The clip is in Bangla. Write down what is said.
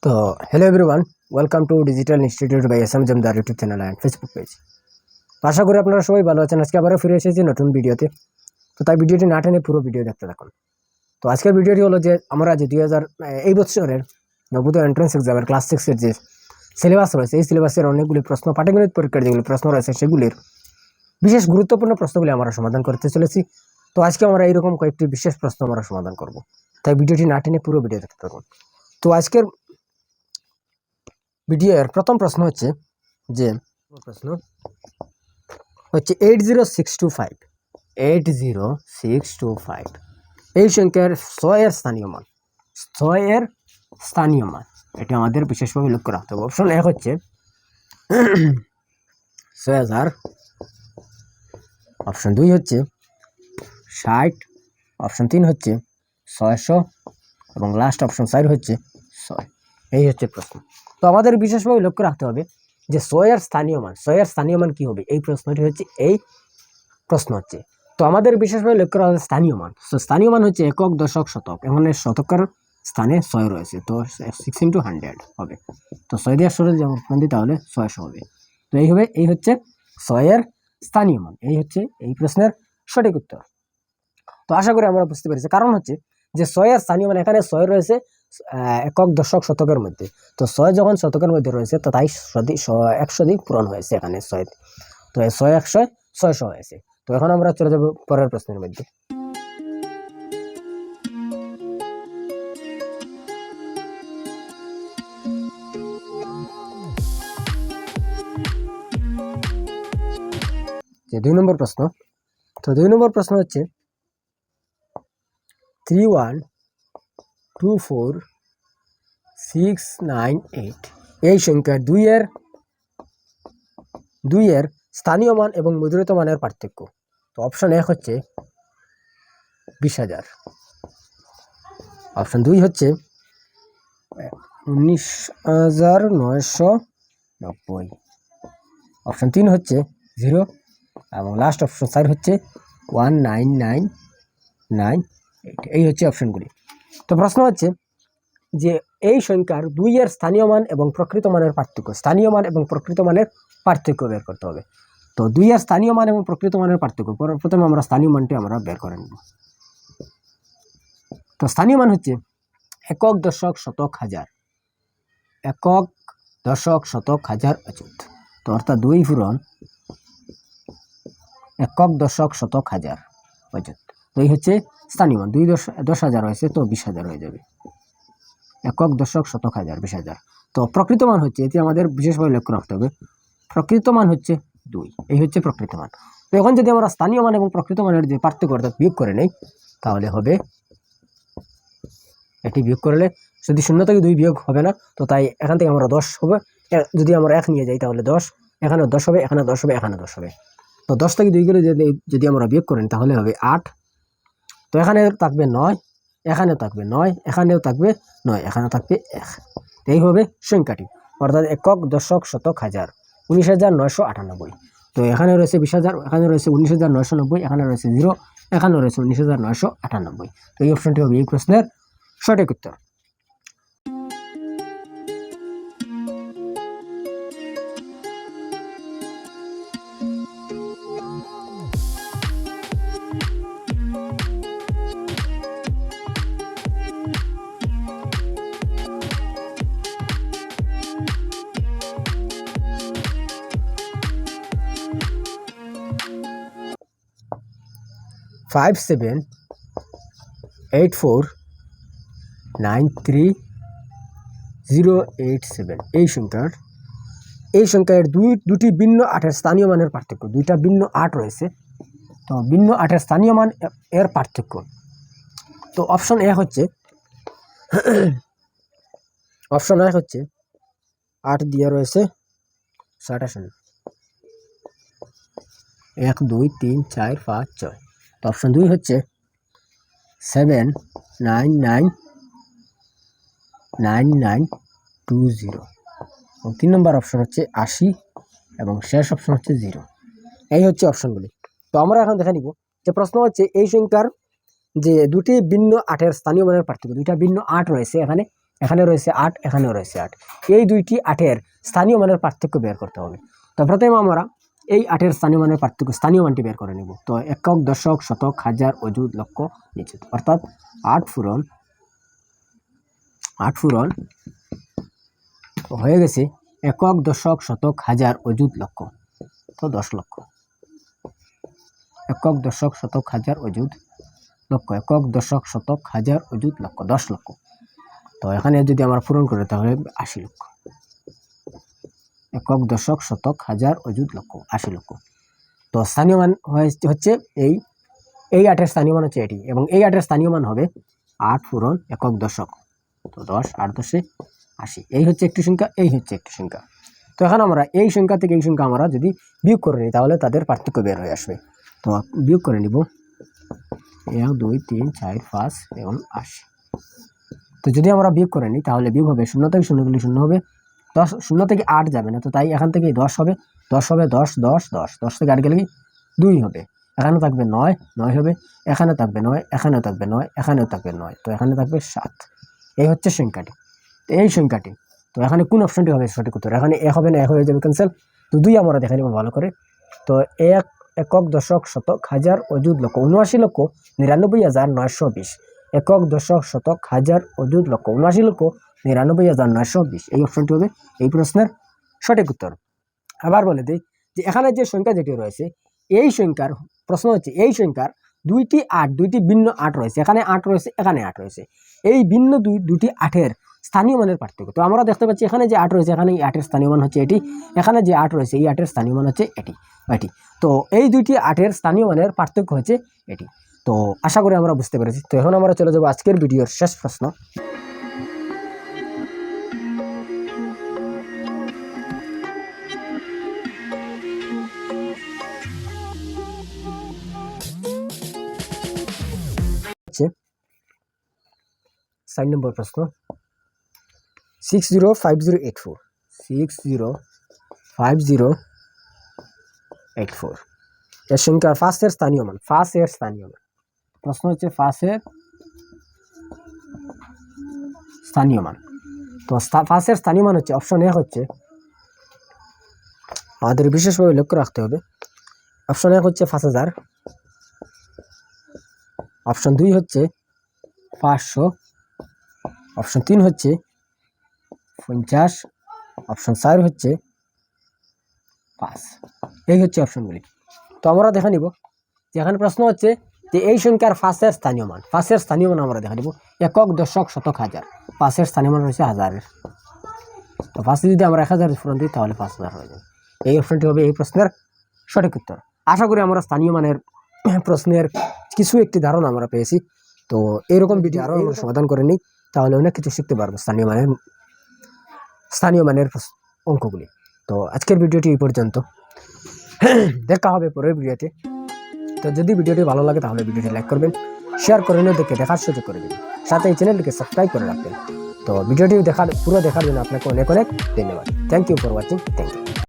তো hello everyone, welcome to digital institute by S M Jamadar YouTube channel and Facebook page. আশা করি আপনারা সবাই ভালো আছেন। আজকে আবারও ফিরে এসেছি নতুন ভিডিওতে। তো তাই ভিডিওটি না টেনে পুরো ভিডিও দেখতে থাকুন। তো আজকের ভিডিওটি হলো যে আমরা যে এই বছরের নবোদয় এন্ট্রান্স এক্সামের ক্লাস 6-এর যে সিলেবাস রয়েছে, এই সিলেবাসের অনেকগুলি প্রশ্ন, পাটিগণিত পরীক্ষার যেগুলি প্রশ্ন রয়েছে সেগুলির বিশেষ গুরুত্বপূর্ণ প্রশ্নগুলি আমরা সমাধান করতে চলেছি। তো আজকে আমরা এইরকম কয়েকটি বিশেষ প্রশ্ন আমরা সমাধান করব, তাই ভিডিওটি না টেনে পুরো ভিডিও দেখতে থাকুন। তো আজকের ভিডিওর প্রথম প্রশ্ন হচ্ছে যে 80625 এই সংখ্যার 6 এর স্থানীয় মান, 6 এর স্থানীয় মান এটা আমাদের বিশেষভাবে লক্ষ্য রাখতে হবে। অপশন 1 হচ্ছে 6000, অপশন 2 হচ্ছে 60, অপশন 3 হচ্ছে 600 এবং লাস্ট অপশন 4 হচ্ছে 6। এই হচ্ছে প্রশ্ন। তো আমাদের বিশেষভাবে লক্ষ্য রাখতে হবে যে 6 এর স্থানীয় মান, 6 এর স্থানীয় মান কি হবে, এই প্রশ্নটি হচ্ছে এই প্রশ্ন হচ্ছে। তো আমাদের বিশেষভাবে লক্ষ্য রাখতে হবে স্থানীয় মান। তো স্থানীয় মান হচ্ছে একক, দশক, শতক। এখানে শতকের স্থানে 6 রয়েছে, তো 6 × 100 হবে। তো 6 দিয়ে 100 যদি আমরা দিই তাহলে 600 হবে। তো এই হবে, এই হচ্ছে 6 এর স্থানীয় মান। এই হচ্ছে এই প্রশ্নের সঠিক উত্তর। তো আশা করি আমরা বুঝতে পেরেছি। কারণ হচ্ছে যে 6 এর স্থানীয় মান, এখানে 6 রয়েছে একক, দশক, শতকের মধ্যে। তো 6 যখন শতকের মধ্যে রয়েছে তো তাই 100 দিয়ে পূরণ হয়েছে এখানে 6। তো 6 100 600 হয়েছে। তো এখন আমরা চলে যাব পরের প্রশ্নের মধ্যে। যে 2 নম্বর প্রশ্ন। তো 2 নম্বর প্রশ্ন হচ্ছে 3124698 এই সংখ্যা 2 এর স্থানীয় মান এবং মুদ্রিত মানের পার্থক্য। তো অপশন 1 হচ্ছে 20,000, অপশন 2 হচ্ছে 19,990, অপশন 3 হচ্ছে 0 এবং লাস্ট অপশন 4 হচ্ছে 19,998। এই হচ্ছে অপশনগুলি। তো প্রশ্ন হচ্ছে যে এই সংখ্যার 2 এর স্থানীয় মান এবং প্রকৃত মানের পার্থক্য, স্থানীয় মান এবং প্রকৃত মানের পার্থক্য বের করতে হবে। তো 2 এর স্থানীয় মান এবং প্রকৃত মানের পার্থক্য, প্রথমে আমরা স্থানীয় মানটি আমরা বের করে নেব। তো স্থানীয় মান হচ্ছে একক, দশক, শতক, হাজার। একক, দশক, শতক, হাজার, অযুত। তো অর্থাৎ 2 পূরণ একক, দশক, শতক, হাজার, অযুত। তো এই হচ্ছে স্থানীয় মান। 10,000 হয়েছে তো 20,000 হয়ে যাবে। একক, দশক, শতক, হাজার, 20,000। তো প্রকৃত মান হচ্ছে, এটি আমাদের বিশেষভাবে লক্ষ্য রাখতে হবে, প্রকৃত মান হচ্ছে 2। এই হচ্ছে প্রকৃত মান। তো এখন যদি আমরা স্থানীয় মান এবং প্রকৃত মানের যে পার্থক্য অর্থাৎ বিয়োগ করে নেই তাহলে হবে, এটি বিয়োগ করলে যদি 0 থেকে 2 বিয়োগ হবে না, তো তাই এখান থেকে আমরা 10 হবে। যদি আমরা 1 নিয়ে যাই তাহলে 10, এখানে 10 হবে, এখানে 10 হবে, এখানে 10 হবে। তো 10 থেকে 2 গেলে যদি আমরা বিয়োগ করেন তাহলে হবে 8। তো এখানে থাকবে 9, এখানেও থাকবে 9, এখানেও থাকবে 9, এখানে থাকবে 1। এইভাবে সংখ্যাটি অর্থাৎ একক, দশক, শতক, হাজার 19,998। তো এখানে রয়েছে 20,000, এখানে রয়েছে 19,990, এখানে রয়েছে 0, এখানে রয়েছে 19,998। তো এই অপশনটি হবে এই প্রশ্নের সঠিক উত্তর। ফাইভ 78493,087 এই সংখ্যার দুটি ভিন্ন 8-এর স্থানীয় মানের পার্থক্য। 2টা ভিন্ন 8 রয়েছে, তো ভিন্ন 8-এর স্থানীয় মান এর পার্থক্য। তো অপশন 1 হচ্ছে 8 দিয়ে রয়েছে 7, 1 2 3 4 5 6। তো অপশন 2 হচ্ছে 7999920 এবং 3 নম্বর অপশন হচ্ছে 80 এবং শেষ অপশন হচ্ছে 0। এই হচ্ছে অপশনগুলি। তো আমরা এখন দেখে নিব যে প্রশ্ন হচ্ছে এই সংখ্যার যে দুটি ভিন্ন 8-এর স্থানীয় মানের পার্থক্য, দুইটা ভিন্ন 8 রয়েছে এখানে, এখানে রয়েছে 8, এখানেও রয়েছে 8। এই দুইটি 8-এর স্থানীয় মানের পার্থক্য বের করতে হবে। তো প্রথমে আমরা এই 8-এর স্থানীয় মানের পার্থক্য স্থানীয় মানটি বের করে নেব। তো একক, দশক, শতক, হাজার, অযুত, লক্ষ, নিযুত, অর্থাৎ 8 পূরণ হয়ে গেছে একক, দশক, শতক, হাজার, অযুত, লক্ষ, তো 10 লক্ষ। একক, দশক, শতক, হাজার, অযুত, লক্ষ, একক, দশক, শতক, হাজার, অযুত, লক্ষ, 10 লক্ষ। তো এখানে যদি আমরা পূরণ করি তাহলে 80 লক্ষ। একক, দশক, শতক, হাজার, অযুত, লক্ষ, 80 লক্ষ। তো স্থানীয় মান হচ্ছে এই 8-এর স্থানীয় মান হচ্ছে এটি, এবং এই 8-এর স্থানীয় মান হবে 8 পূরণ একক, দশক, তো 10, 8 10 80। এই হচ্ছে একটি সংখ্যা, এই হচ্ছে একটি সংখ্যা। তো এখন আমরা এই সংখ্যা থেকে এই সংখ্যা আমরা যদি বিয়োগ করে নিই তাহলে তাদের পার্থক্য বের হয়ে আসবে। তো বিয়োগ করে নিব 1 2 3 4 5 এবং 80। তো যদি আমরা বিয়োগ করে নিই তাহলে বিয়োগ হবে 0 থেকে 0 শূন্য হবে, 10 0 থেকে 8 যাবে না, তো তাই এখান থেকে 10 হবে, 10 হবে 10 10 10 10 থেকে 8 গেলে কি 2 হবে, এখানে থাকবে 9 9 হবে, এখানে থাকবে 9, এখানেও থাকবে 9, এখানেও থাকবে 9, তো এখানে থাকবে 7। এই হচ্ছে সংখ্যাটি, তো এই সংখ্যাটি। তো এখানে কোন অপশনটি হবে সঠিক উত্তর? এখানে 1 হবে না, 1 হয়ে যাবে ক্যান্সেল। তো 2 আমরা দেখে নেব ভালো করে। তো 1 একক, দশক, শতক, হাজার, অযুত, লক্ষ, 79,99,920। একক, দশক, শতক, হাজার, অযুত, লক্ষ, 79,99,920। এই অপশনটি হবে এই প্রশ্নের সঠিক উত্তর। আবার বলে দিই যে এখানে যে সংখ্যা যেটি রয়েছে এই সংখ্যার প্রশ্ন হচ্ছে এই সংখ্যার দুইটি ভিন্ন 8 রয়েছে, এখানে 8 রয়েছে, এখানে 8 রয়েছে। এই ভিন্ন দুটি 8-এর স্থানীয় মানের পার্থক্য। তো আমরা দেখতে পাচ্ছি এখানে যে 8 রয়েছে এখানে এই 8-এর স্থানীয় মান হচ্ছে এটি, এখানে যে 8 রয়েছে এই 8-এর স্থানীয় মান হচ্ছে এটি। তো এই দুইটি 8-এর স্থানীয় মানের পার্থক্য হচ্ছে এটি। তো আশা করি আমরা বুঝতে পেরেছি। তো এখন আমরা চলে যাব আজকের ভিডিওর শেষ প্রশ্ন। সাইন নম্বর প্রশ্ন 605084 605084 এর সংখ্যার ফার্স্টের স্থানীয় মান, ফার্স্টের স্থানীয় মান। প্রশ্ন হচ্ছে ফার্স্টের স্থানীয় মান। তো ফার্স্টের স্থানীয় মান হচ্ছে অপশন 1 হচ্ছে, আমাদের বিশেষভাবে লক্ষ্য রাখতে হবে, অপশন 1 হচ্ছে 5000, অপশন 2 হচ্ছে 500, অপশন 3 হচ্ছে 50, অপশন 4 হচ্ছে 5। এই হচ্ছে অপশনগুলি। তো আমরা দেখে নিব যে এখানে প্রশ্ন হচ্ছে যে এই সংখ্যার ফার্স্টের স্থানীয় মান, ফার্স্টের স্থানীয় মান আমরা দেখে নিব একক, দশক, শতক, হাজার। ফার্স্টের স্থানীয় মান রয়েছে হাজারের। তো ফার্স্টে যদি আমরা 1000 পূরণ দিই তাহলে 5000 হয়ে যাবে। এই অপশনটি হবে এই প্রশ্নের সঠিক উত্তর। আশা করি আমরা স্থানীয় মানের প্রশ্নের কিছু একটি ধারণা আমরা পেয়েছি। তো এইরকম ভিডিও আরও আমরা সমাধান করে নিই, তাহলে অনেক কিছু শিখতে পারবো স্থানীয় মানের অঙ্কগুলি। তো আজকের ভিডিওটি এই পর্যন্ত, দেখা হবে পরের ভিডিওতে। তো যদি ভিডিওটি ভালো লাগে তাহলে ভিডিওটি লাইক করবেন, শেয়ার করে দেখে দেখার সুযোগ করে দেবেন, সাথে এই চ্যানেলটিকে সাবস্ক্রাইব করে রাখবেন। তো ভিডিওটি পুরো দেখার জন্য আপনাকে অনেক অনেক ধন্যবাদ। Thank you for watching. Thank you.